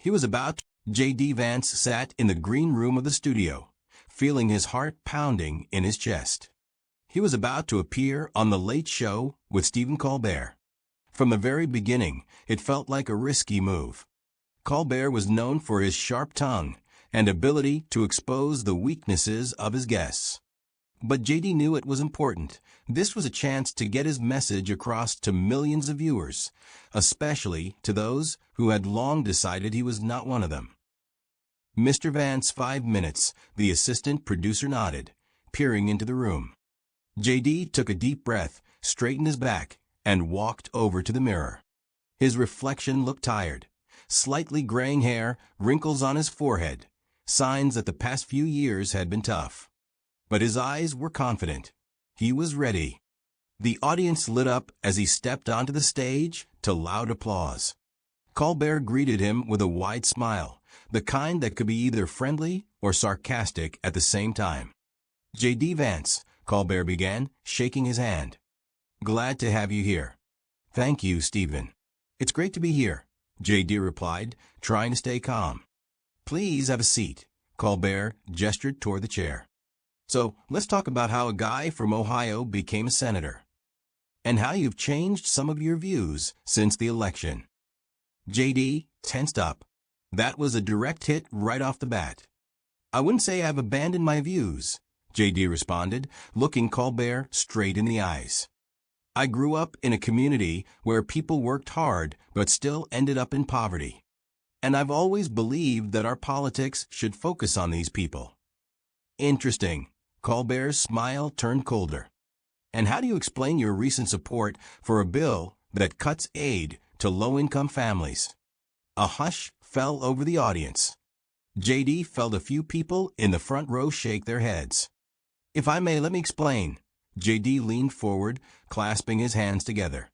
He was about to. J.D. Vance sat in the green room of the studio, feeling his heart pounding in his chest. He was about to appear on The Late Show with Stephen Colbert. From the very beginning, it felt like a risky move. Colbert was known for his sharp tongue and ability to expose the weaknesses of his guests. But J.D. knew it was important. This was a chance to get his message across to millions of viewers, especially to those who had long decided he was not one of them. Mr. Vance, 5 minutes, the assistant producer nodded, peering into the room. J.D. took a deep breath, straightened his back, and walked over to the mirror. His reflection looked tired. Slightly graying hair, wrinkles on his forehead, signs that the past few years had been tough. But his eyes were confident. He was ready. The audience lit up as he stepped onto the stage to loud applause. Colbert greeted him with a wide smile, the kind that could be either friendly or sarcastic at the same time. J.D. Vance, Colbert began, shaking his hand. Glad to have you here. Thank you, Stephen. It's great to be here, J.D. replied, trying to stay calm. Please have a seat. Colbert gestured toward the chair. So, let's talk about how a guy from Ohio became a senator, and how you've changed some of your views since the election. J.D. tensed up. That was a direct hit right off the bat. I wouldn't say I've abandoned my views, J.D. responded, looking Colbert straight in the eyes. I grew up in a community where people worked hard but still ended up in poverty. And I've always believed that our politics should focus on these people. Interesting. Colbert's smile turned colder. And how do you explain your recent support for a bill that cuts aid to low-income families? A hush fell over the audience. J.D. felt a few people in the front row shake their heads. If I may, let me explain. J.D. leaned forward, clasping his hands together.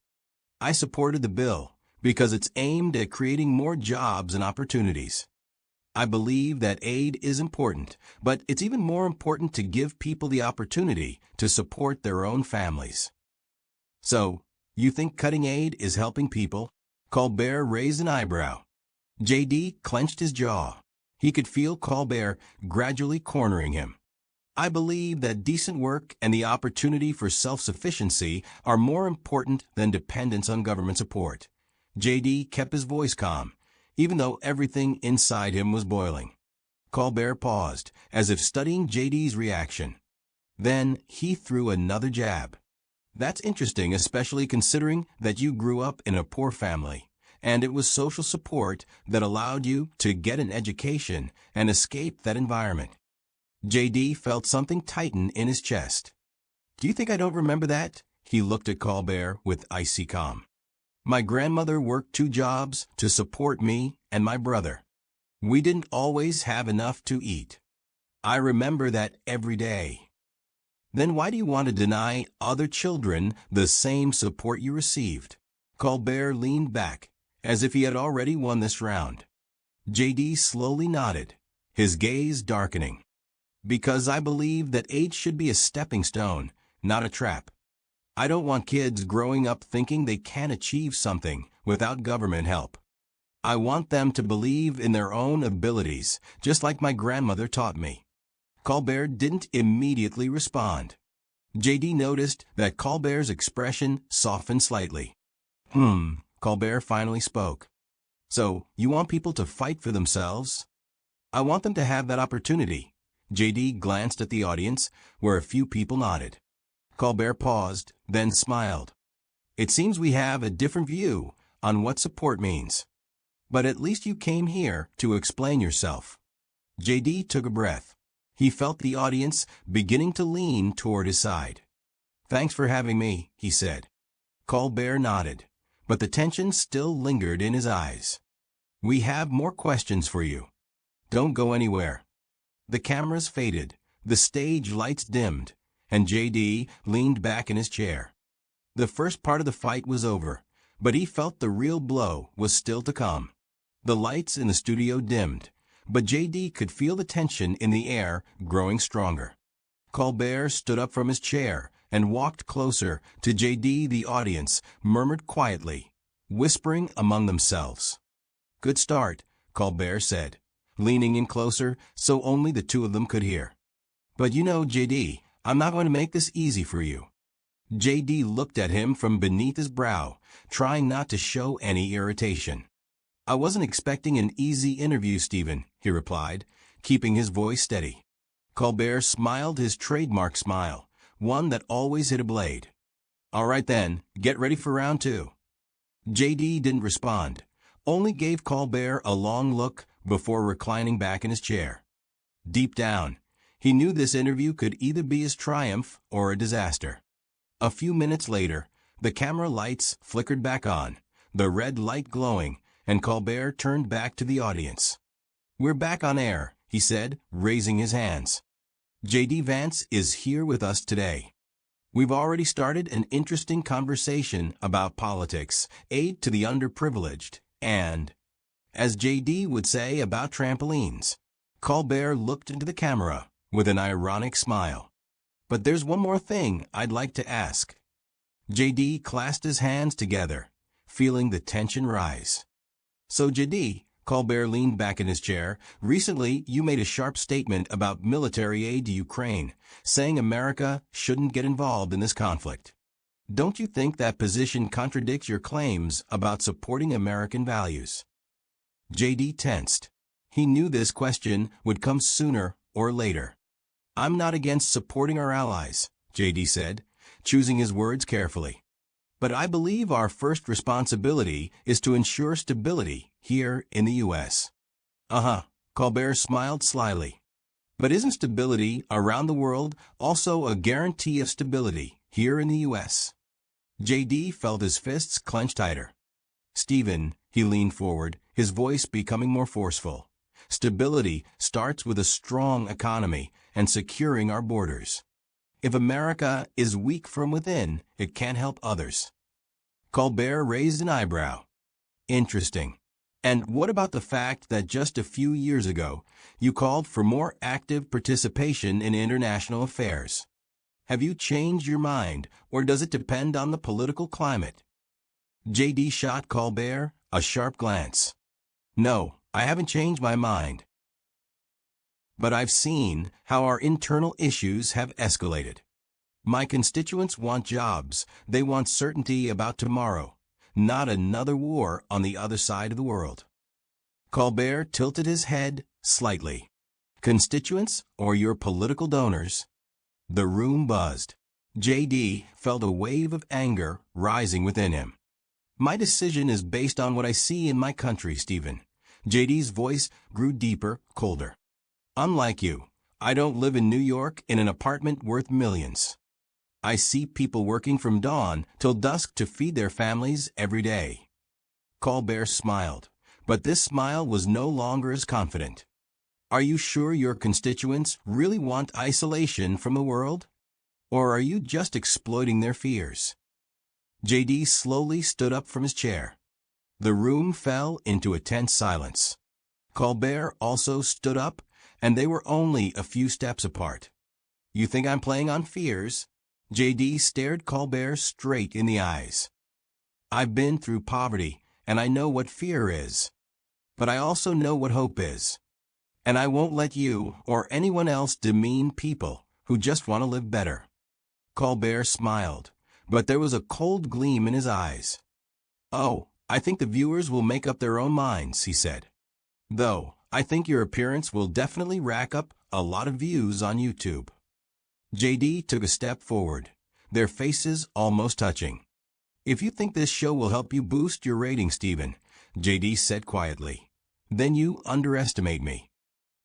I supported the bill because it's aimed at creating more jobs and opportunities. I believe that aid is important, but it's even more important to give people the opportunity to support their own families. So, you think cutting aid is helping people? Colbert raised an eyebrow. J.D. clenched his jaw. He could feel Colbert gradually cornering him. I believe that decent work and the opportunity for self-sufficiency are more important than dependence on government support. J.D. kept his voice calm, even though everything inside him was boiling. Colbert paused, as if studying J.D.'s reaction. Then he threw another jab. That's interesting, especially considering that you grew up in a poor family, and it was social support that allowed you to get an education and escape that environment. J.D. felt something tighten in his chest. Do you think I don't remember that? He looked at Colbert with icy calm. My grandmother worked 2 jobs to support me and my brother. We didn't always have enough to eat. I remember that every day. Then why do you want to deny other children the same support you received? Colbert leaned back, as if he had already won this round. J.D. slowly nodded, his gaze darkening. Because I believe that aid should be a stepping stone, not a trap. I don't want kids growing up thinking they can't achieve something without government help. I want them to believe in their own abilities, just like my grandmother taught me. Colbert didn't immediately respond. J.D. noticed that Colbert's expression softened slightly. Colbert finally spoke. So, you want people to fight for themselves? I want them to have that opportunity. J.D. glanced at the audience, where a few people nodded. Colbert paused, then smiled. It seems we have a different view on what support means. But at least you came here to explain yourself. J.D. took a breath. He felt the audience beginning to lean toward his side. Thanks for having me, he said. Colbert nodded, but the tension still lingered in his eyes. We have more questions for you. Don't go anywhere. The cameras faded, the stage lights dimmed, and J.D. leaned back in his chair. The first part of the fight was over, but he felt the real blow was still to come. The lights in the studio dimmed, but J.D. could feel the tension in the air growing stronger. Colbert stood up from his chair and walked closer to J.D. The audience murmured quietly, whispering among themselves. Good start, Colbert said, leaning in closer so only the two of them could hear. But you know, JD, I'm not going to make this easy for you. JD looked at him from beneath his brow, trying not to show any irritation. I wasn't expecting an easy interview, Stephen, he replied, keeping his voice steady. Colbert smiled his trademark smile, one that always hit a blade. All right then, get ready for round two. JD didn't respond, only gave Colbert a long look before reclining back in his chair. Deep down, he knew this interview could either be his triumph or a disaster. A few minutes later, the camera lights flickered back on, the red light glowing, and Colbert turned back to the audience. We're back on air, he said, raising his hands. J.D. Vance is here with us today. We've already started an interesting conversation about politics, aid to the underprivileged, and, as J.D. would say, about trampolines. Colbert looked into the camera with an ironic smile. But there's one more thing I'd like to ask. J.D. clasped his hands together, feeling the tension rise. So J.D., Colbert leaned back in his chair, recently you made a sharp statement about military aid to Ukraine, saying America shouldn't get involved in this conflict. Don't you think that position contradicts your claims about supporting American values? J.D. tensed. He knew this question would come sooner or later. I'm not against supporting our allies, J.D. said, choosing his words carefully. But I believe our first responsibility is to ensure stability here in the U.S. Colbert smiled slyly. But isn't stability around the world also a guarantee of stability here in the U.S.? J.D. felt his fists clench tighter. Stephen, he leaned forward, his voice becoming more forceful. Stability starts with a strong economy and securing our borders. If America is weak from within, it can't help others. Colbert raised an eyebrow. Interesting. And what about the fact that just a few years ago, you called for more active participation in international affairs? Have you changed your mind, or does it depend on the political climate? J.D. shot Colbert a sharp glance. No, I haven't changed my mind. But I've seen how our internal issues have escalated. My constituents want jobs. They want certainty about tomorrow, not another war on the other side of the world. Colbert tilted his head slightly. Constituents or your political donors? The room buzzed. J.D. felt a wave of anger rising within him. My decision is based on what I see in my country, Stephen. J.D.'s voice grew deeper, colder. Unlike you, I don't live in New York in an apartment worth millions. I see people working from dawn till dusk to feed their families every day. Colbert smiled, but this smile was no longer as confident. Are you sure your constituents really want isolation from the world? Or are you just exploiting their fears? J.D. slowly stood up from his chair. The room fell into a tense silence. Colbert also stood up, and they were only a few steps apart. You think I'm playing on fears? J.D. stared Colbert straight in the eyes. I've been through poverty, and I know what fear is. But I also know what hope is. And I won't let you or anyone else demean people who just want to live better. Colbert smiled, but there was a cold gleam in his eyes. Oh, I think the viewers will make up their own minds, he said. Though, I think your appearance will definitely rack up a lot of views on YouTube. J.D. took a step forward, their faces almost touching. If you think this show will help you boost your ratings, Stephen, J.D. said quietly, then you underestimate me.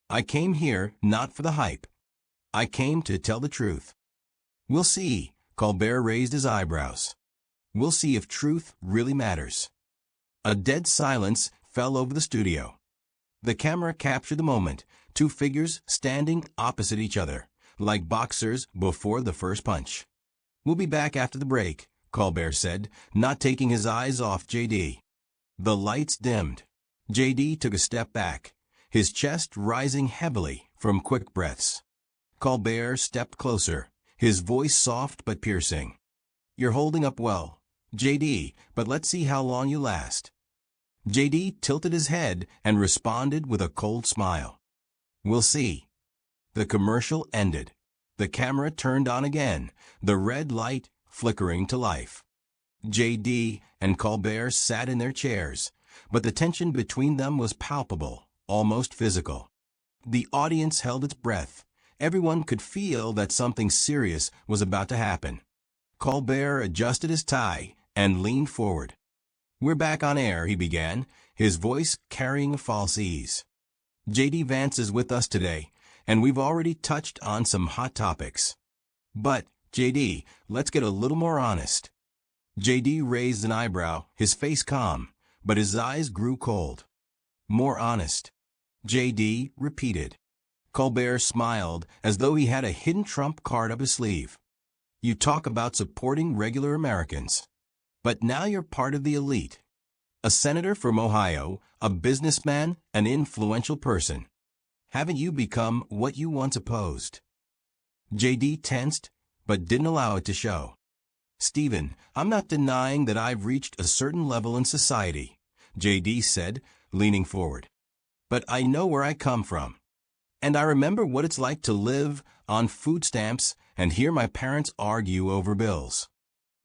I came here not for the hype. I came to tell the truth. We'll see, Colbert raised his eyebrows. We'll see if truth really matters. A dead silence fell over the studio. The camera captured the moment, two figures standing opposite each other, like boxers before the first punch. We'll be back after the break, Colbert said, not taking his eyes off J.D. The lights dimmed. J.D. took a step back, his chest rising heavily from quick breaths. Colbert stepped closer, his voice soft but piercing. You're holding up well, J.D., but let's see how long you last. JD tilted his head and responded with a cold smile. We'll see. The commercial ended. The camera turned on again, the red light flickering to life. JD and Colbert sat in their chairs, but the tension between them was palpable, almost physical. The audience held its breath. Everyone could feel that something serious was about to happen. Colbert adjusted his tie and leaned forward. We're back on air, he began, his voice carrying a false ease. JD Vance is with us today, and we've already touched on some hot topics. But, JD, let's get a little more honest. JD raised an eyebrow, his face calm, but his eyes grew cold. More honest. JD repeated. Colbert smiled as though he had a hidden trump card up his sleeve. You talk about supporting regular Americans. But now you're part of the elite. A senator from Ohio, a businessman, an influential person. Haven't you become what you once opposed? JD tensed, but didn't allow it to show. Stephen, I'm not denying that I've reached a certain level in society, JD said, leaning forward. But I know where I come from. And I remember what it's like to live on food stamps and hear my parents argue over bills.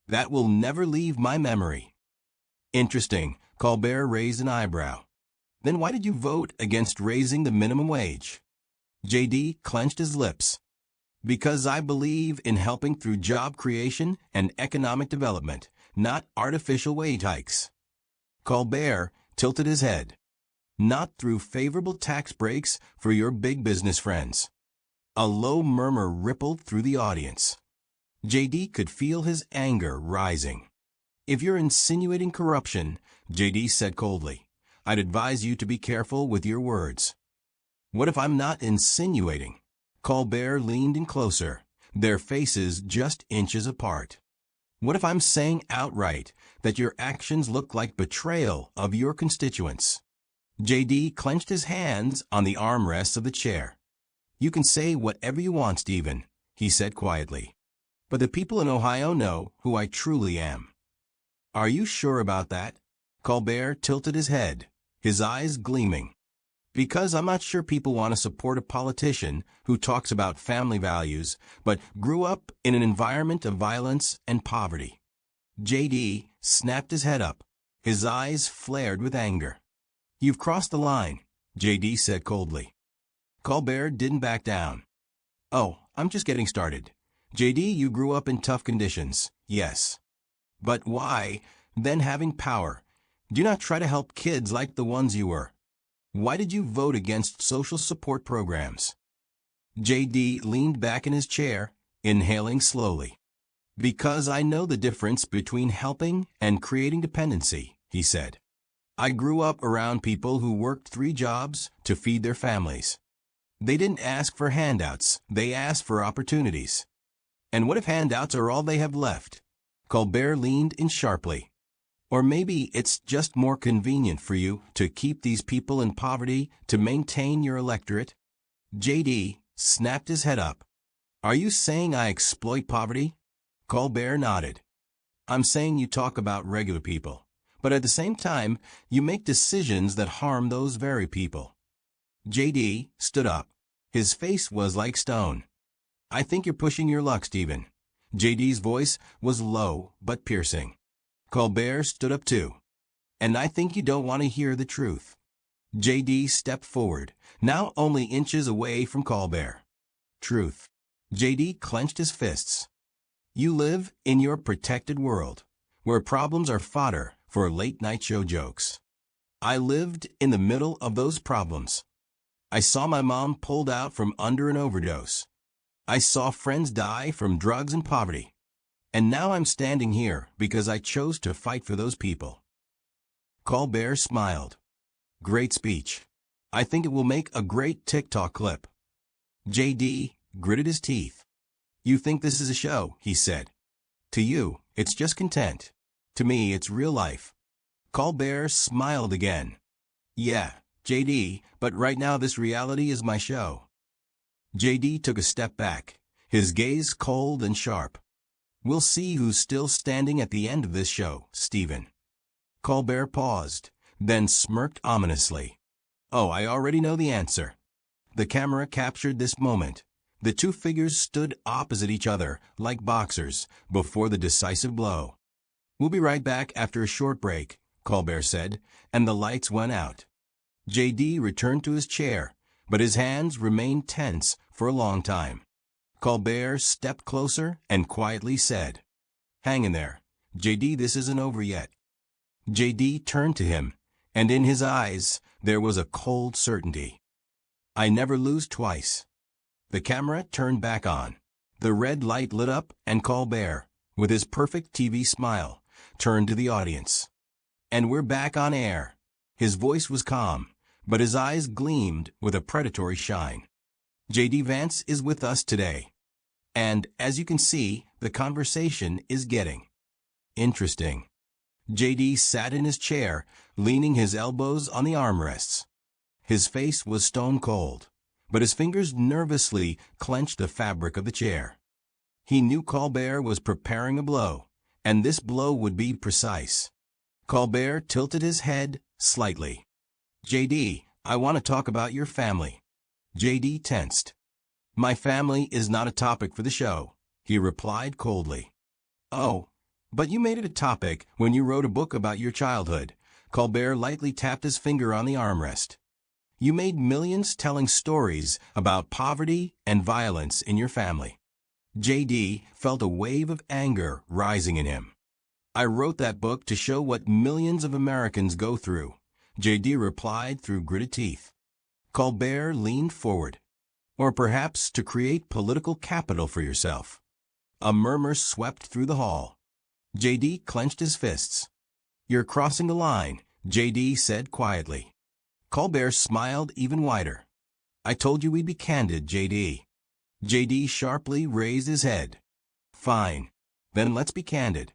That will never leave my memory. Interesting, Colbert raised an eyebrow. Then why did you vote against raising the minimum wage? JD clenched his lips. Because I believe in helping through job creation and economic development, not artificial wage hikes. Colbert tilted his head. Not through favorable tax breaks for your big business friends. A low murmur rippled through the audience. JD could feel his anger rising. If you're insinuating corruption, JD said coldly, I'd advise you to be careful with your words. What if I'm not insinuating? Colbert leaned in closer, their faces just inches apart. What if I'm saying outright that your actions look like betrayal of your constituents? JD clenched his hands on the armrests of the chair. You can say whatever you want, Stephen, he said quietly. But the people in Ohio know who I truly am. Are you sure about that? Colbert tilted his head, his eyes gleaming. Because I'm not sure people want to support a politician who talks about family values, but grew up in an environment of violence and poverty. JD snapped his head up. His eyes flared with anger. You've crossed the line, JD said coldly. Colbert didn't back down. Oh, I'm just getting started. JD, you grew up in tough conditions, yes. But why, then having power, do you not try to help kids like the ones you were? Why did you vote against social support programs? JD leaned back in his chair, inhaling slowly. Because I know the difference between helping and creating dependency, he said. I grew up around people who worked 3 jobs to feed their families. They didn't ask for handouts, they asked for opportunities. And what if handouts are all they have left? Colbert leaned in sharply. Or maybe it's just more convenient for you to keep these people in poverty to maintain your electorate? JD snapped his head up. Are you saying I exploit poverty? Colbert nodded. I'm saying you talk about regular people, but at the same time, you make decisions that harm those very people. JD stood up. His face was like stone. I think you're pushing your luck, Stephen. JD's voice was low but piercing. Colbert stood up too. And I think you don't want to hear the truth. JD stepped forward, now only inches away from Colbert. Truth. JD clenched his fists. You live in your protected world, where problems are fodder for late-night show jokes. I lived in the middle of those problems. I saw my mom pulled out from under an overdose. I saw friends die from drugs and poverty. And now I'm standing here because I chose to fight for those people. Colbert smiled. Great speech. I think it will make a great TikTok clip. JD gritted his teeth. You think this is a show, he said. To you, it's just content. To me, it's real life. Colbert smiled again. Yeah, JD, but right now this reality is my show. JD took a step back, his gaze cold and sharp. We'll see who's still standing at the end of this show, Stephen. Colbert paused, then smirked ominously. Oh, I already know the answer. The camera captured this moment. The two figures stood opposite each other, like boxers, before the decisive blow. We'll be right back after a short break, Colbert said, and the lights went out. J.D. returned to his chair, but his hands remained tense for a long time. Colbert stepped closer and quietly said, "Hang in there, J.D., this isn't over yet." J.D. turned to him, and in his eyes there was a cold certainty. "I never lose twice." The camera turned back on. The red light lit up, and Colbert, with his perfect TV smile, turned to the audience. "And we're back on air." His voice was calm, but his eyes gleamed with a predatory shine. J.D. Vance is with us today. And, as you can see, the conversation is getting interesting. J.D. sat in his chair, leaning his elbows on the armrests. His face was stone cold, but his fingers nervously clenched the fabric of the chair. He knew Colbert was preparing a blow, and this blow would be precise. Colbert tilted his head slightly. "J.D., I want to talk about your family." J.D. tensed. "My family is not a topic for the show," he replied coldly. "Oh, but you made it a topic when you wrote a book about your childhood." Colbert lightly tapped his finger on the armrest. "You made millions telling stories about poverty and violence in your family." J.D. felt a wave of anger rising in him. "I wrote that book to show what millions of Americans go through," J.D. replied through gritted teeth. Colbert leaned forward. "Or perhaps to create political capital for yourself." A murmur swept through the hall. J.D. clenched his fists. "You're crossing the line," J.D. said quietly. Colbert smiled even wider. "I told you we'd be candid, J.D." J.D. sharply raised his head. "Fine. Then let's be candid.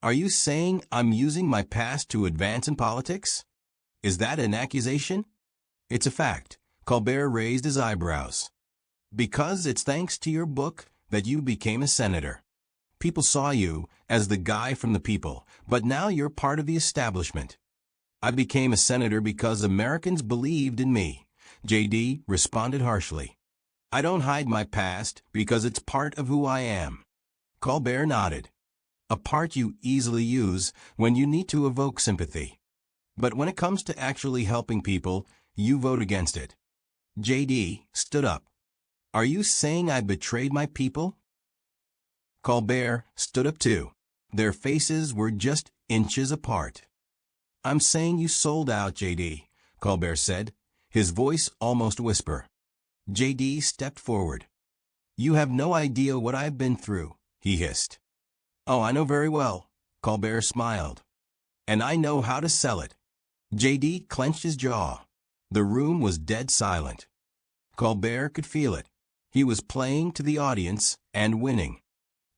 Are you saying I'm using my past to advance in politics? Is that an accusation?" "It's a fact." Colbert raised his eyebrows. "Because it's thanks to your book that you became a senator. People saw you as the guy from the people, but now you're part of the establishment." "I became a senator because Americans believed in me," J.D. responded harshly. "I don't hide my past because it's part of who I am." Colbert nodded. "A part you easily use when you need to evoke sympathy. But when it comes to actually helping people, you vote against it." J.D. stood up. "Are you saying I betrayed my people?" Colbert stood up too. Their faces were just inches apart. "I'm saying you sold out, J.D.," Colbert said, his voice almost a whisper. J.D. stepped forward. "You have no idea what I've been through," he hissed. "Oh, I know very well," Colbert smiled. "And I know how to sell it." J.D. clenched his jaw. The room was dead silent. Colbert could feel it. He was playing to the audience and winning.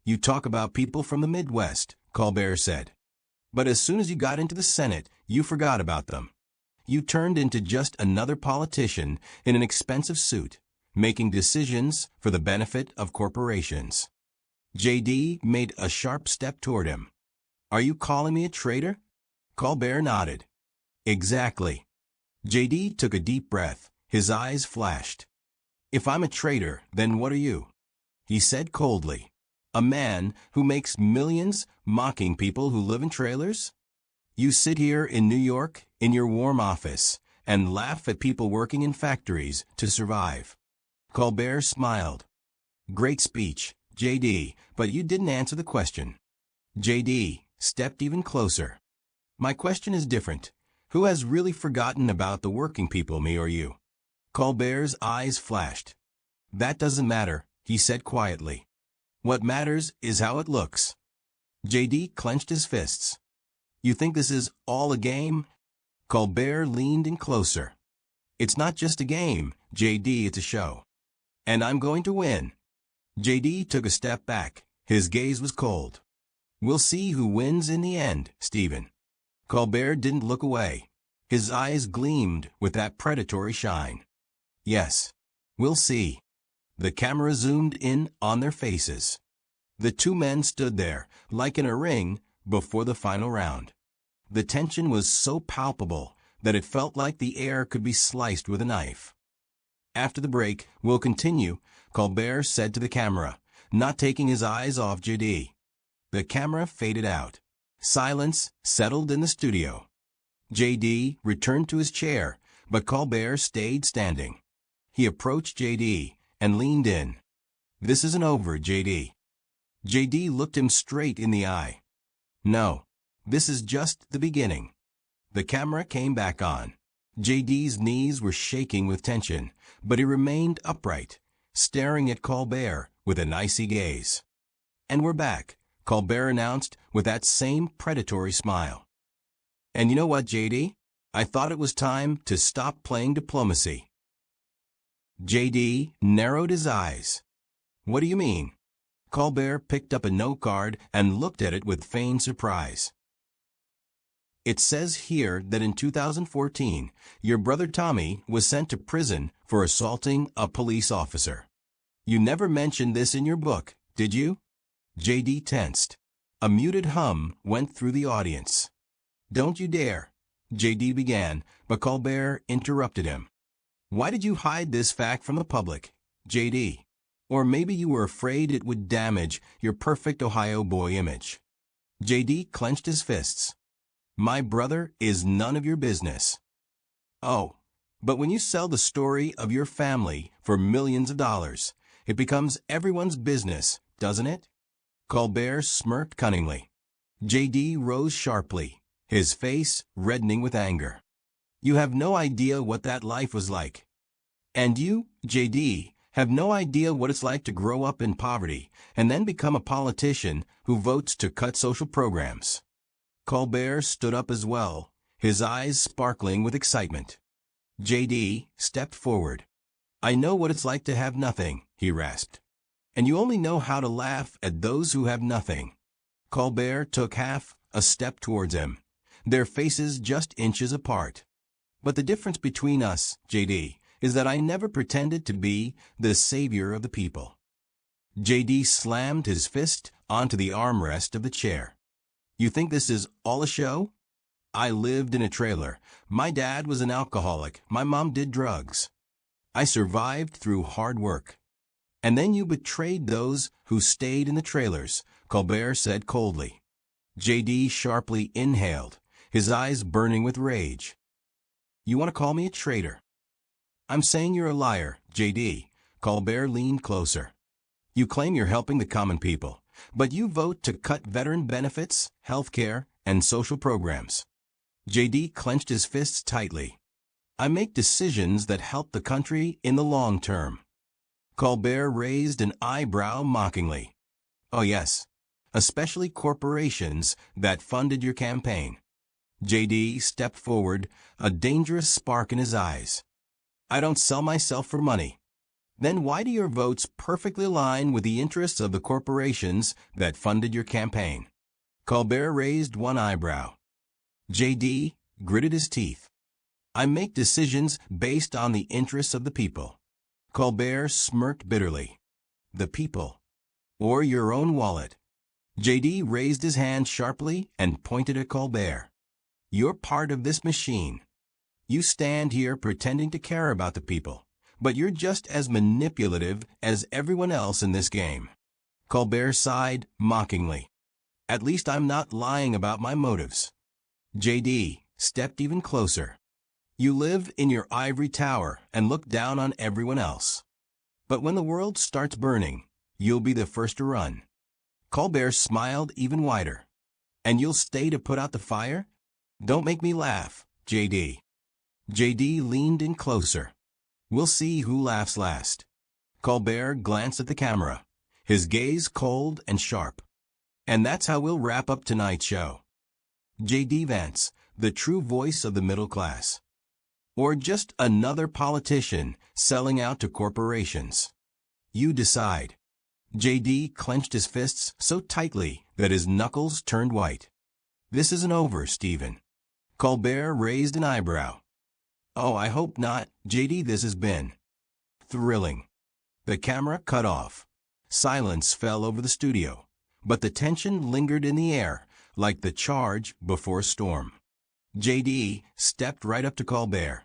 "You talk about people from the Midwest," Colbert said. "But as soon as you got into the Senate, you forgot about them. You turned into just another politician in an expensive suit, making decisions for the benefit of corporations." J.D. made a sharp step toward him. "Are you calling me a traitor?" Colbert nodded. "Exactly." J.D. took a deep breath. His eyes flashed. "If I'm a traitor, then what are you?" He said coldly. "A man who makes millions mocking people who live in trailers? You sit here in New York in your warm office and laugh at people working in factories to survive." Colbert smiled. "Great speech, J.D., but you didn't answer the question." J.D. stepped even closer. "My question is different. Who has really forgotten about the working people, me or you?" Colbert's eyes flashed. "That doesn't matter," he said quietly. "What matters is how it looks." J.D. clenched his fists. "You think this is all a game?" Colbert leaned in closer. "It's not just a game, J.D., it's a show. And I'm going to win." J.D. took a step back. His gaze was cold. "We'll see who wins in the end, Stephen." Colbert didn't look away. His eyes gleamed with that predatory shine. "Yes, we'll see." The camera zoomed in on their faces. The two men stood there, like in a ring, before the final round. The tension was so palpable that it felt like the air could be sliced with a knife. After the break, we'll continue, Colbert said to the camera, not taking his eyes off JD. The camera faded out. Silence settled in the studio. JD returned to his chair, but Colbert stayed standing. He approached JD and leaned in. "This isn't over, JD." JD looked him straight in the eye. "No, this is just the beginning." The camera came back on. JD's knees were shaking with tension, but he remained upright, staring at Colbert with an icy gaze. "And we're back," Colbert announced with that same predatory smile. "And you know what, JD? I thought it was time to stop playing diplomacy." JD narrowed his eyes. "What do you mean?" Colbert picked up a note card and looked at it with feigned surprise. "It says here that in 2014, your brother Tommy was sent to prison for assaulting a police officer. You never mentioned this in your book, did you?" JD tensed. A muted hum went through the audience. "Don't you dare," JD began, but Colbert interrupted him. "Why did you hide this fact from the public, JD? Or maybe you were afraid it would damage your perfect Ohio boy image." JD clenched his fists. "My brother is none of your business." "Oh, but when you sell the story of your family for millions of dollars, it becomes everyone's business, doesn't it?" Colbert smirked cunningly. JD rose sharply, his face reddening with anger. "You have no idea what that life was like. And you, JD, have no idea what it's like to grow up in poverty and then become a politician who votes to cut social programs." Colbert stood up as well, his eyes sparkling with excitement. JD stepped forward. "I know what it's like to have nothing," he rasped. "And you only know how to laugh at those who have nothing." Colbert took half a step towards him, their faces just inches apart. "But the difference between us, JD, is that I never pretended to be the savior of the people." JD slammed his fist onto the armrest of the chair. "You think this is all a show? I lived in a trailer. My dad was an alcoholic. My mom did drugs. I survived through hard work." "And then you betrayed those who stayed in the trailers," Colbert said coldly. JD sharply inhaled, his eyes burning with rage. "You want to call me a traitor?" "I'm saying you're a liar, JD." Colbert leaned closer. "You claim you're helping the common people, but you vote to cut veteran benefits, health care, and social programs." JD clenched his fists tightly. "I make decisions that help the country in the long term." Colbert raised an eyebrow mockingly. "Oh yes, especially corporations that funded your campaign." JD stepped forward, a dangerous spark in his eyes. "I don't sell myself for money." "Then why do your votes perfectly align with the interests of the corporations that funded your campaign?" Colbert raised one eyebrow. JD gritted his teeth. "I make decisions based on the interests of the people." Colbert smirked bitterly. "The people? Or your own wallet?" JD raised his hand sharply and pointed at Colbert. "You're part of this machine. You stand here pretending to care about the people, but you're just as manipulative as everyone else in this game." Colbert sighed mockingly. "At least I'm not lying about my motives." JD stepped even closer. "You live in your ivory tower and look down on everyone else. But when the world starts burning, you'll be the first to run." Colbert smiled even wider. "And you'll stay to put out the fire? Don't make me laugh, JD." JD leaned in closer. "We'll see who laughs last." Colbert glanced at the camera, his gaze cold and sharp. "And that's how we'll wrap up tonight's show. JD Vance, the true voice of the middle class. Or just another politician selling out to corporations. You decide." JD clenched his fists so tightly that his knuckles turned white. "This isn't over, Stephen." Colbert raised an eyebrow. "Oh, I hope not, JD. This has been thrilling." The camera cut off. Silence fell over the studio, but the tension lingered in the air like the charge before a storm. JD stepped right up to Colbert.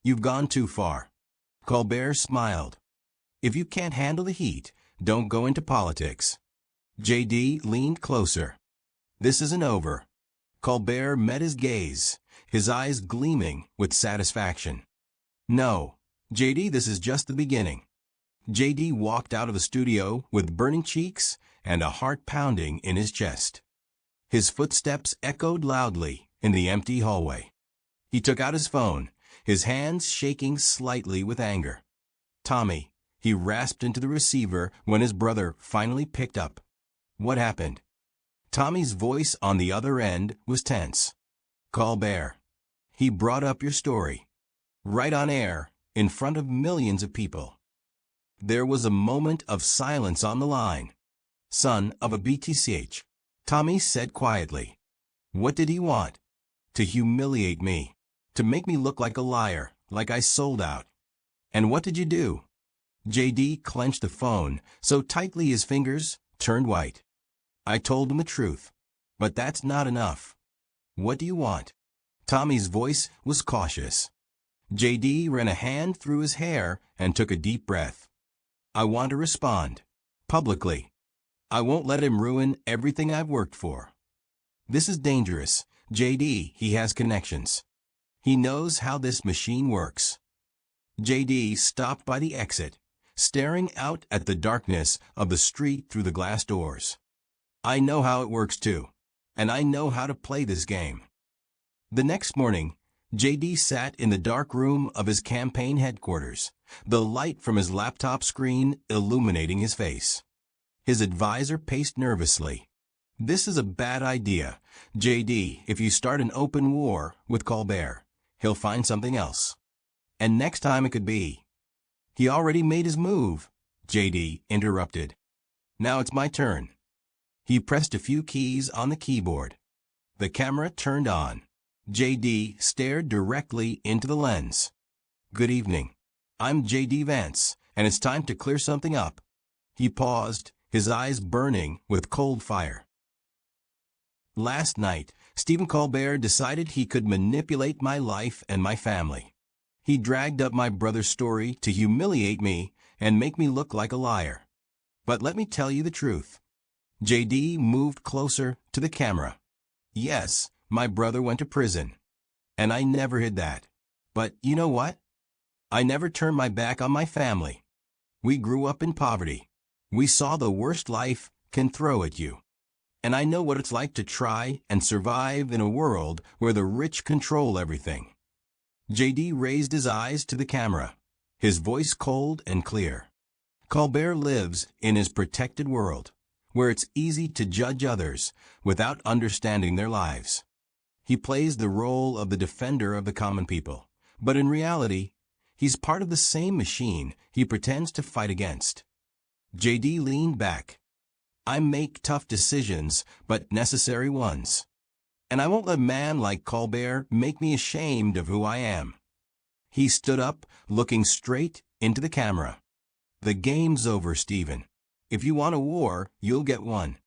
"You've gone too far." Colbert smiled. "If you can't handle the heat, don't go into politics." JD leaned closer. "This isn't over." Colbert met his gaze, his eyes gleaming with satisfaction. "No, JD, this is just the beginning." JD walked out of the studio with burning cheeks and a heart pounding in his chest. His footsteps echoed loudly in the empty hallway. He took out his phone, his hands shaking slightly with anger. "Tommy," he rasped into the receiver when his brother finally picked up. "What happened?" Tommy's voice on the other end was tense. "Colbert, he brought up your story. Right on air, in front of millions of people." There was a moment of silence on the line. "Son of a BTCH," Tommy said quietly. "What did he want?" "To humiliate me. To make me look like a liar, like I sold out." "And what did you do?" JD clenched the phone so tightly his fingers turned white. "I told him the truth. But that's not enough." "What do you want?" Tommy's voice was cautious. JD ran a hand through his hair and took a deep breath. "I want to respond. Publicly. I won't let him ruin everything I've worked for." "This is dangerous. JD, he has connections. He knows how this machine works." JD stopped by the exit, staring out at the darkness of the street through the glass doors. "I know how it works too, and I know how to play this game." The next morning, JD sat in the dark room of his campaign headquarters, the light from his laptop screen illuminating his face. His advisor paced nervously. "This is a bad idea, JD. If you start an open war with Colbert, he'll find something else. And next time it could be." "He already made his move," JD interrupted. "Now it's my turn." He pressed a few keys on the keyboard. The camera turned on. JD stared directly into the lens. "Good evening. I'm JD Vance, and it's time to clear something up." He paused, his eyes burning with cold fire. "Last night, Stephen Colbert decided he could manipulate my life and my family. He dragged up my brother's story to humiliate me and make me look like a liar. But let me tell you the truth." JD moved closer to the camera. "Yes, my brother went to prison. And I never hid that. But you know what? I never turned my back on my family. We grew up in poverty. We saw the worst life can throw at you. And I know what it's like to try and survive in a world where the rich control everything." JD raised his eyes to the camera, his voice cold and clear. "Colbert lives in his protected world, where it's easy to judge others without understanding their lives. He plays the role of the defender of the common people, but in reality, he's part of the same machine he pretends to fight against." JD leaned back. "I make tough decisions, but necessary ones. And I won't let a man like Colbert make me ashamed of who I am." He stood up, looking straight into the camera. "The game's over, Stephen. If you want a war, you'll get one."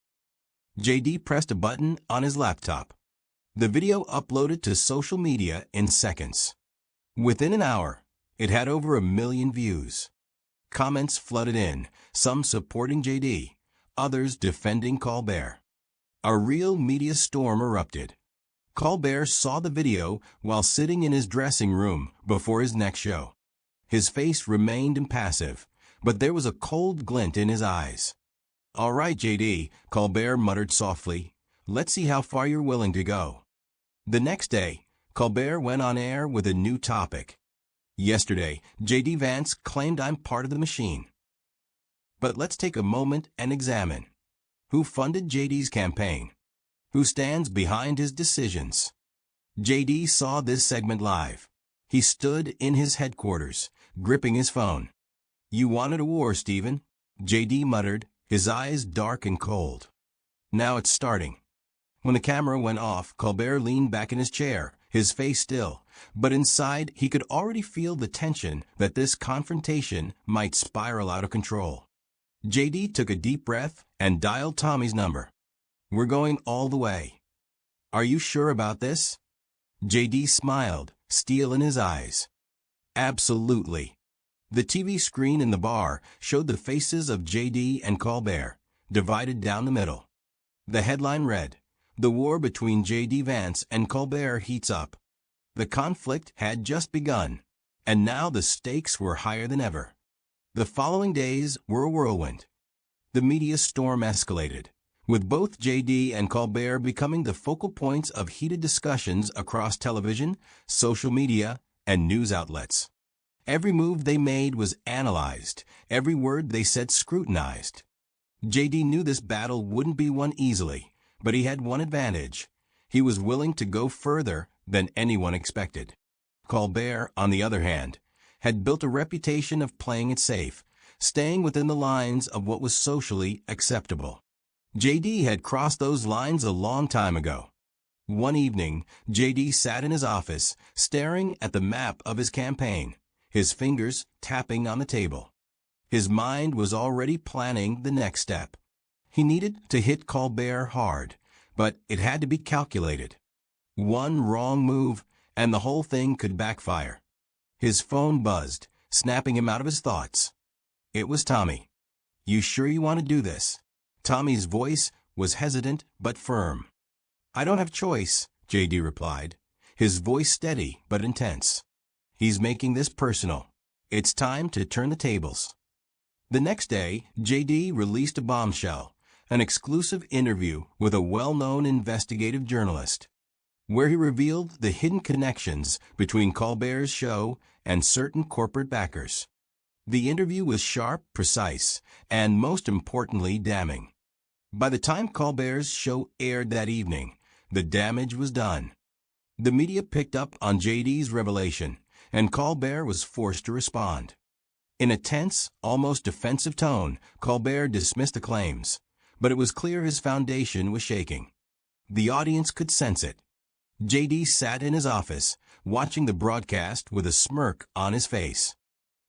JD pressed a button on his laptop. The video uploaded to social media in seconds. Within an hour, it had over 1 million views. Comments flooded in, some supporting JD, others defending Colbert. A real media storm erupted. Colbert saw the video while sitting in his dressing room before his next show. His face remained impassive, but there was a cold glint in his eyes. "All right, JD," Colbert muttered softly. "Let's see how far you're willing to go." The next day, Colbert went on air with a new topic. "Yesterday, JD Vance claimed I'm part of the machine. But let's take a moment and examine. Who funded JD's campaign? Who stands behind his decisions?" JD saw this segment live. He stood in his headquarters, gripping his phone. "You wanted a war, Stephen," JD muttered, his eyes dark and cold. "Now it's starting." When the camera went off, Colbert leaned back in his chair, his face still, but inside he could already feel the tension that this confrontation might spiral out of control. JD took a deep breath and dialed Tommy's number. "We're going all the way. Are you sure about this?" JD smiled, steel in his eyes. Absolutely. The TV screen in the bar showed the faces of JD and Colbert, divided down the middle. The headline read, "The war between JD Vance and Colbert heats up." The conflict had just begun, and now the stakes were higher than ever. The following days were a whirlwind. The media storm escalated, with both JD and Colbert becoming the focal points of heated discussions across television, social media, and news outlets. Every move they made was analyzed, every word they said scrutinized. JD knew this battle wouldn't be won easily, but he had one advantage. He was willing to go further than anyone expected. Colbert, on the other hand, had built a reputation of playing it safe, staying within the lines of what was socially acceptable. JD had crossed those lines a long time ago. One evening, JD sat in his office, staring at the map of his campaign, his fingers tapping on the table. His mind was already planning the next step. He needed to hit Colbert hard, but it had to be calculated. One wrong move, and the whole thing could backfire. His phone buzzed, snapping him out of his thoughts. It was Tommy. "You sure you want to do this?" Tommy's voice was hesitant but firm. "I don't have choice," JD replied, his voice steady but intense. "He's making this personal. It's time to turn the tables." The next day, JD released a bombshell, an exclusive interview with a well-known investigative journalist, where he revealed the hidden connections between Colbert's show and certain corporate backers. The interview was sharp, precise, and most importantly, damning. By the time Colbert's show aired that evening, the damage was done. The media picked up on JD's revelation, and Colbert was forced to respond. In a tense, almost defensive tone, Colbert dismissed the claims, but it was clear his foundation was shaking. The audience could sense it. JD sat in his office, watching the broadcast with a smirk on his face.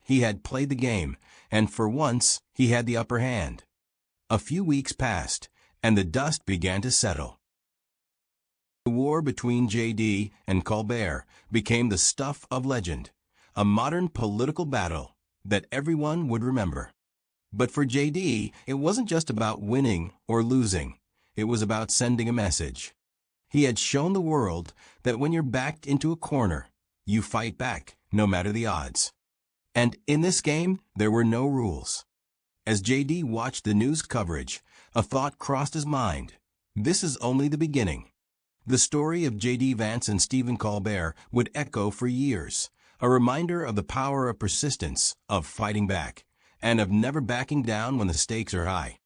He had played the game, and for once, he had the upper hand. A few weeks passed, and the dust began to settle. The war between JD and Colbert became the stuff of legend, a modern political battle that everyone would remember. But for JD, it wasn't just about winning or losing. It was about sending a message. He had shown the world that when you're backed into a corner, you fight back, no matter the odds. And in this game, there were no rules. As JD watched the news coverage, a thought crossed his mind. This is only the beginning. The story of JD Vance and Stephen Colbert would echo for years, a reminder of the power of persistence, of fighting back, and of never backing down when the stakes are high.